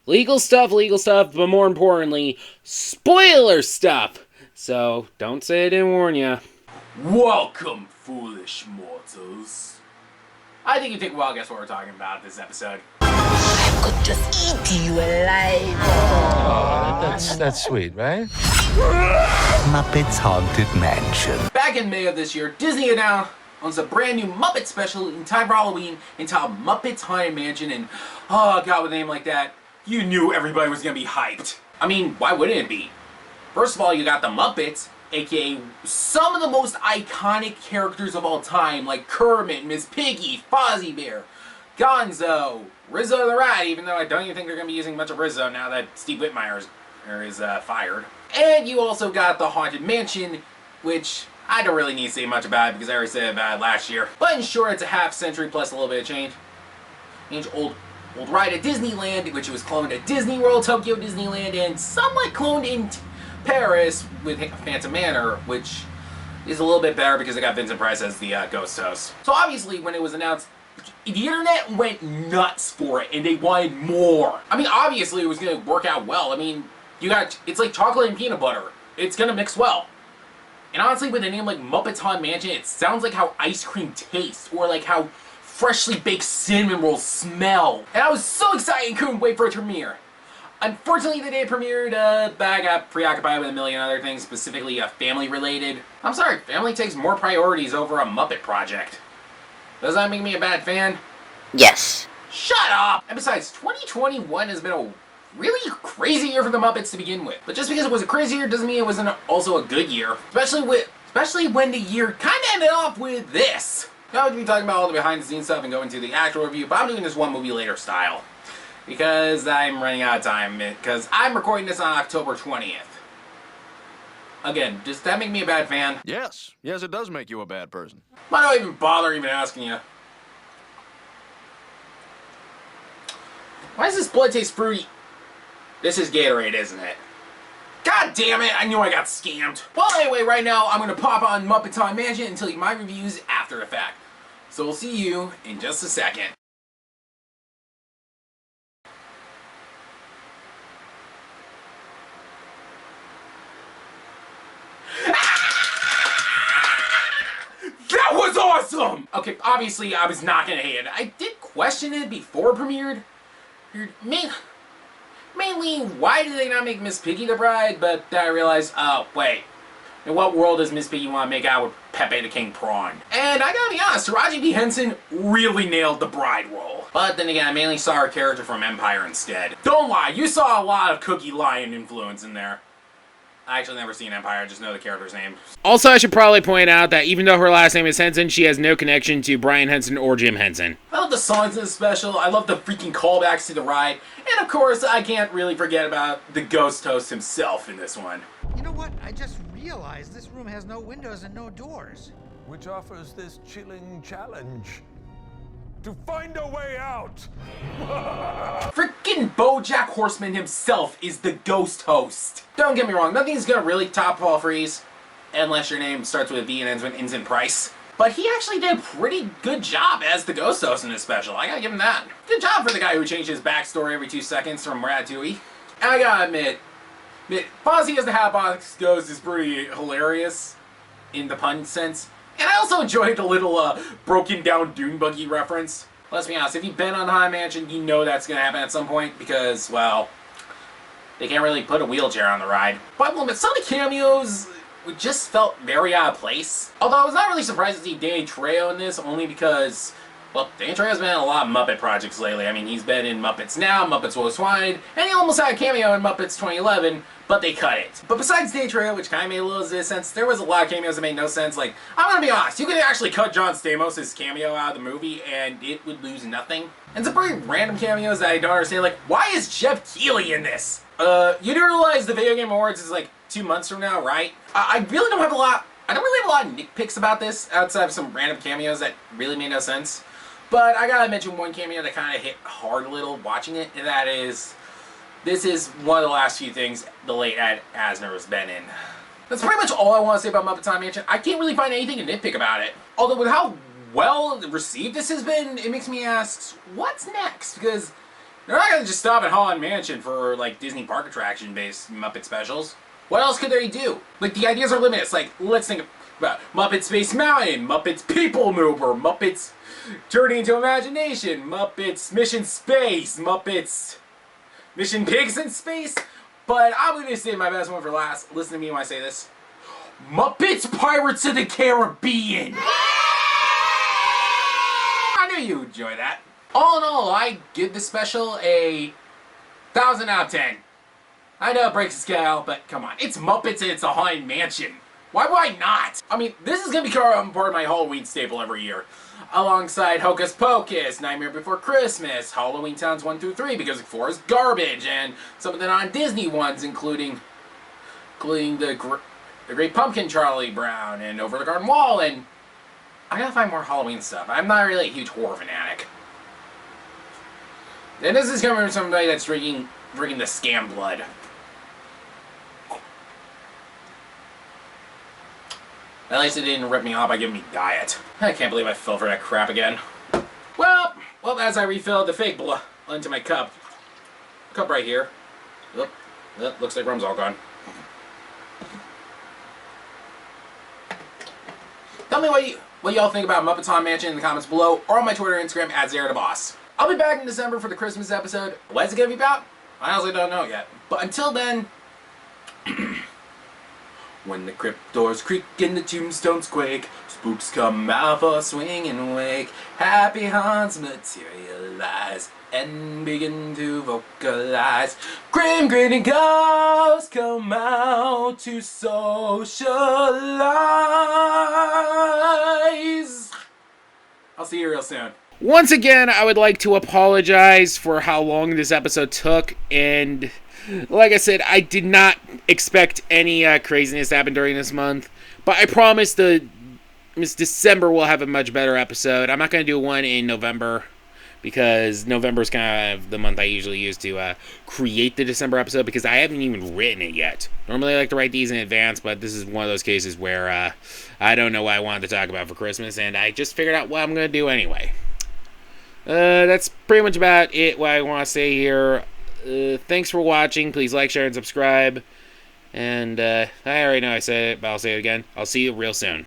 Legal stuff, but more importantly, spoiler stuff. So, don't say I didn't warn ya. Welcome, foolish mortals. I think you take a while to guess what we're talking about this episode. I could just eat you alive. Oh, that's sweet, right? Muppets Haunted Mansion. Back in May of this year, Disney announced a brand new Muppet special in time for Halloween entitled Muppets Haunted Mansion, and oh god, with a name like that, you knew everybody was gonna be hyped. I mean, why wouldn't it be? First of all, you got the Muppets, aka some of the most iconic characters of all time, like Kermit, Miss Piggy, Fozzie Bear, Gonzo, Rizzo the Rat, even though I don't even think they're going to be using much of Rizzo now that Steve Whitmire is fired. And you also got the Haunted Mansion, which I don't really need to say much about it because I already said about it last year. But in short, it's a half century plus a little bit of change. Old ride at Disneyland, which was cloned at Disney World, Tokyo Disneyland, and somewhat cloned in Paris with Phantom Manor, which is a little bit better because it got Vincent Price as the ghost host. So obviously, when it was announced, the internet went nuts for it, and they wanted more. I mean, obviously, it was going to work out well. I mean, it's like chocolate and peanut butter. It's going to mix well. And honestly, with a name like Muppets Haunted Mansion, it sounds like how ice cream tastes, or like how freshly baked cinnamon rolls smell. And I was so excited and couldn't wait for it to premiere. Unfortunately, the day it premiered, I got preoccupied with a million other things, specifically family-related. I'm sorry, family takes more priorities over a Muppet project. Does that make me a bad fan? Yes. Shut up! And besides, 2021 has been a really crazy year for the Muppets to begin with. But just because it was a crazy year doesn't mean it wasn't also a good year. Especially when the year kind of ended off with this. Now we'll be talking about all the behind-the-scenes stuff and go into the actual review, but I'm doing this one movie later style. Because I'm running out of time, because I'm recording this on October 20th. Again, does that make me a bad fan? Yes, it does make you a bad person. Why do I even bother even asking you? Why does this blood taste fruity? This is Gatorade, isn't it? God damn it, I knew I got scammed. Well, anyway, right now, I'm going to pop on Muppets Haunted Mansion and tell you my reviews after the fact. So we'll see you in just a second. That was awesome! Okay, obviously I was not gonna hate it. I did question it before it premiered. Mainly, why did they not make Miss Piggy the bride? But then I realized, oh, wait. In what world does Miss Piggy want to make out with Pepe the King Prawn? And I gotta be honest, Taraji P. Henson really nailed the bride role. But then again, I mainly saw her character from Empire instead. Don't lie, you saw a lot of Cookie Lion influence in there. I actually never seen Empire, I just know the character's name. Also, I should probably point out that even though her last name is Henson, she has no connection to Brian Henson or Jim Henson. I love the songs in this special, I love the freaking callbacks to the ride, and of course, I can't really forget about the ghost host himself in this one. You know what? I just realized this room has no windows and no doors. Which offers this chilling challenge to find a way out. Freaking BoJack Horseman himself is the ghost host. Don't get me wrong, nothing's gonna really top Paul Frees, unless your name starts with a V and ends with Vincent Price. But he actually did a pretty good job as the ghost host in this special. I gotta give him that. Good job for the guy who changed his backstory every 2 seconds from Ratatouille. And I gotta admit, Fozzie as the Hatbox Ghost is pretty hilarious in the pun sense. And I also enjoyed the little broken down dune buggy reference. Let's be honest, if you've been on Haunted Mansion, you know that's going to happen at some point because, well, they can't really put a wheelchair on the ride. But some of the cameos just felt very out of place. Although I was not really surprised to see Danny Trejo in this, only because, well, Danny Trejo's been in a lot of Muppet projects lately. I mean, he's been in Muppets Now, Muppets Most Wanted, and he almost had a cameo in Muppets 2011, but they cut it. But besides Danny Trejo, which kind of made a little sense, there was a lot of cameos that made no sense. Like, I'm gonna be honest, you could actually cut John Stamos' cameo out of the movie, and it would lose nothing. And some pretty random cameos that I don't understand, like, why is Jeff Keighley in this? You do realize the Video Game Awards is like 2 months from now, right? I really don't have a lot, I don't really have a lot of nitpicks about this, outside of some random cameos that really made no sense. But I gotta mention one cameo that kind of hit hard a little watching it, and that is, this is one of the last few things the late Ed Asner has been in. That's pretty much all I want to say about Muppets Haunted Mansion. I can't really find anything to nitpick about it. Although with how well received this has been, it makes me ask, what's next? Because They're not gonna just stop at Haunted Mansion for, like, Disney park attraction-based Muppet specials. What else could they do? Like, the ideas are limitless. Like, let's think about Muppet Space Mountain, Muppets People Mover, Muppets Turning into Imagination, Muppets Mission Space, Muppets Mission Pigs in Space. But I'm gonna save my best one for last. Listen to me when I say this. Muppets Pirates of the Caribbean! I knew you'd enjoy that. All in all, I give this special a 1,000 out of 10. I know it breaks the scale, but come on. It's Muppets and it's a Haunted Mansion. Why would I not? I mean, this is going to become part of my Halloween staple every year. Alongside Hocus Pocus, Nightmare Before Christmas, Halloween Towns 1 through 3, because 4 is garbage, and some of the non-Disney ones, including the Great Pumpkin Charlie Brown, and Over the Garden Wall, and I gotta find more Halloween stuff. I'm not really a huge horror fanatic. And this is coming from somebody that's drinking the scam blood. At least it didn't rip me off by giving me diet. I can't believe I fell for that crap again. Well, as I refilled the fake blood into my cup right here. Oop, looks like rum's all gone. Tell me what y'all think about Muppets Haunted Mansion in the comments below, or on my Twitter and Instagram @ZeraTheBoss. I'll be back in December for the Christmas episode. What is it gonna be about? I honestly don't know yet. But until then, when the crypt doors creak and the tombstones quake, spooks come out for a swing and wake. Happy haunts materialize and begin to vocalize. Grim grinning ghosts come out to socialize. I'll see you real soon. Once again, I would like to apologize for how long this episode took, and like I said, I did not expect any craziness to happen during this month, but I promise this December we'll have a much better episode. I'm not going to do one in November, because November is kind of the month I usually use to create the December episode, because I haven't even written it yet. Normally I like to write these in advance, but this is one of those cases where I don't know what I wanted to talk about for Christmas, and I just figured out what I'm going to do anyway. That's pretty much about it, what I want to say here. Thanks for watching. Please like, share, and subscribe. And I already know I said it, but I'll say it again. I'll see you real soon.